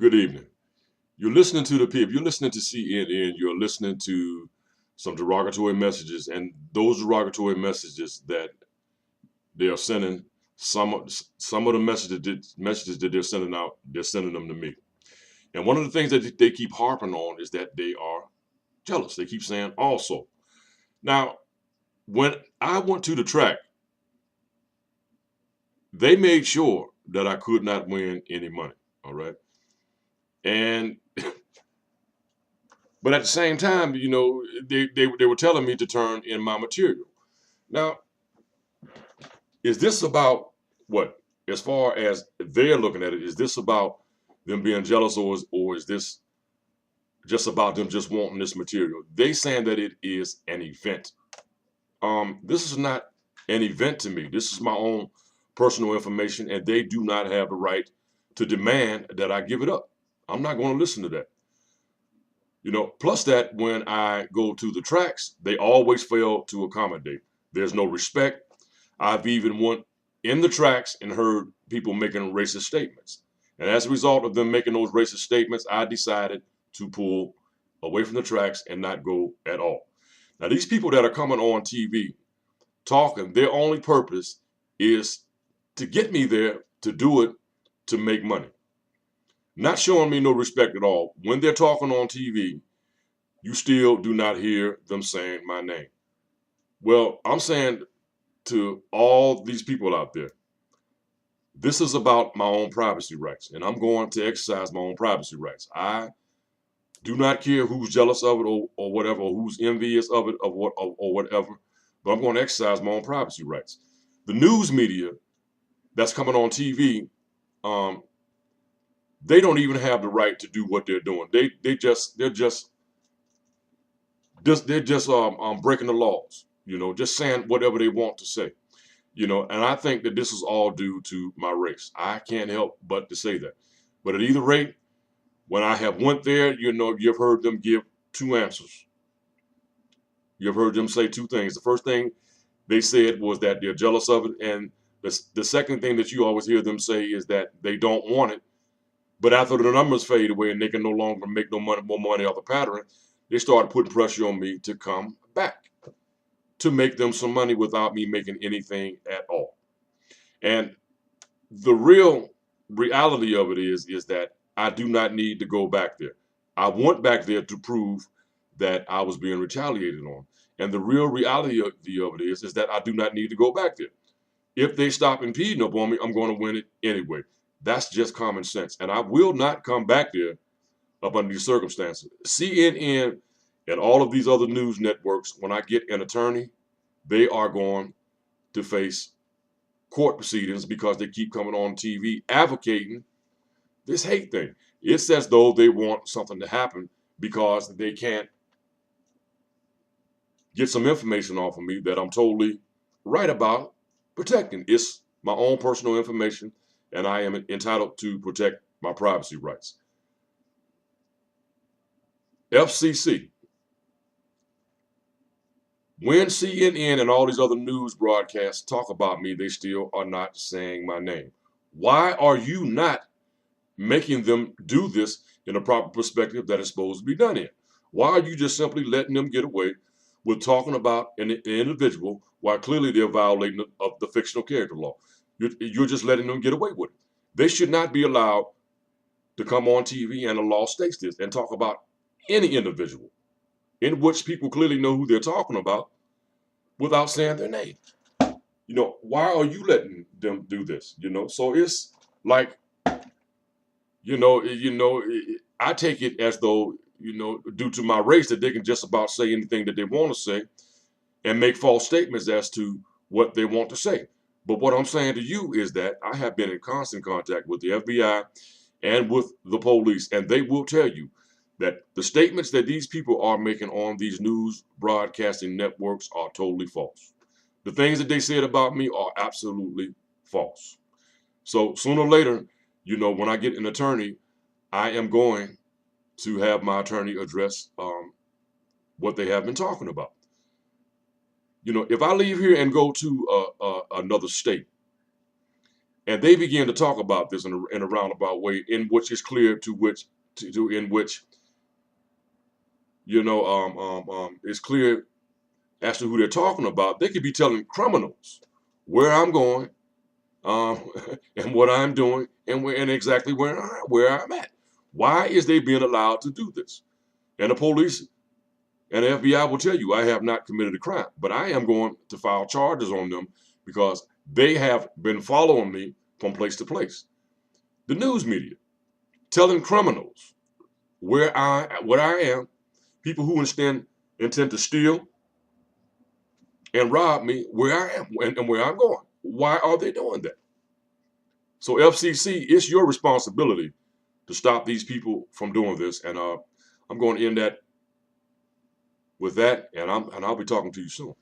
Good evening. You're listening to the P. If you're listening to CNN, you're listening to some derogatory messages, and those derogatory messages that they are sending, some of the messages that they're sending out, they're sending them to me. And one of the things that they keep harping on is that they are jealous. They keep saying also. Now, when I went to the track, they made sure that I could not win any money. All right. And but at the same time, they were telling me to turn in my material. Now, is this about what? As far as they're looking at it, is this about them being jealous, or is this just about them just wanting this material? They saying that it is an event. This is not an event to me. This is my own personal information, and they do not have the right to demand that I give it up. I'm not going to listen to that. Plus that when I go to the tracks, they always fail to accommodate. There's no respect. I've even went in the tracks and heard people making racist statements. And as a result of them making those racist statements, I decided to pull away from the tracks and not go at all. Now, these people that are coming on TV talking, their only purpose is to get me there to do it to make money. Not showing me no respect at all. When they're talking on TV, you still do not hear them saying my name. Well, I'm saying to all these people out there, this is about my own privacy rights, and I'm going to exercise my own privacy rights. I do not care who's jealous of it or whatever, or who's envious of it or whatever, but I'm going to exercise my own privacy rights. The news media that's coming on TV, they don't even have the right to do what they're doing. They're just breaking the laws. Just saying whatever they want to say. And I think that this is all due to my race. I can't help but to say that. But at either rate, when I have went there, you've heard them give two answers. You've heard them say two things. The first thing they said was that they're jealous of it, and the second thing that you always hear them say is that they don't want it. But after the numbers fade away and they can no longer make more money off the pattern, they started putting pressure on me to come back to make them some money without me making anything at all. And the real reality of it is that I do not need to go back there. I went back there to prove that I was being retaliated on. And the real reality of it is that I do not need to go back there. If they stop impeding upon me, I'm going to win it anyway. That's just common sense. And I will not come back there up under these circumstances. CNN and all of these other news networks, when I get an attorney, they are going to face court proceedings because they keep coming on TV advocating this hate thing. It's as though they want something to happen because they can't get some information off of me that I'm totally right about protecting. It's my own personal information, and I am entitled to protect my privacy rights. FCC. When CNN and all these other news broadcasts talk about me, they still are not saying my name. Why are you not making them do this in a proper perspective that is supposed to be done in? Why are you just simply letting them get away with talking about an individual while clearly they're violating of the fictional character law? You're just letting them get away with it. They should not be allowed to come on TV, and the law states this, and talk about any individual in which people clearly know who they're talking about without saying their name. Why are you letting them do this? So it's like, I take it as though, due to my race, that they can just about say anything that they want to say and make false statements as to what they want to say. But what I'm saying to you is that I have been in constant contact with the FBI and with the police, and they will tell you that the statements that these people are making on these news broadcasting networks are totally false. The things that they said about me are absolutely false. So sooner or later, when I get an attorney, I am going to have my attorney address what they have been talking about. If I leave here and go to another state, And they begin to talk about this in a roundabout way, in which is clear to which in which it's clear as to who they're talking about. They could be telling criminals where I'm going, um, and what I'm doing, and exactly where I'm at. Why is they being allowed to do this? And the police and the FBI will tell you I have not committed a crime, but I am going to file charges on them because they have been following me from place to place. The news media telling criminals what I am, people who intend to steal and rob me, where I am and where I'm going. Why are they doing that? So FCC, it's your responsibility to stop these people from doing this. And I'm going to end that with that, and I'll be talking to you soon.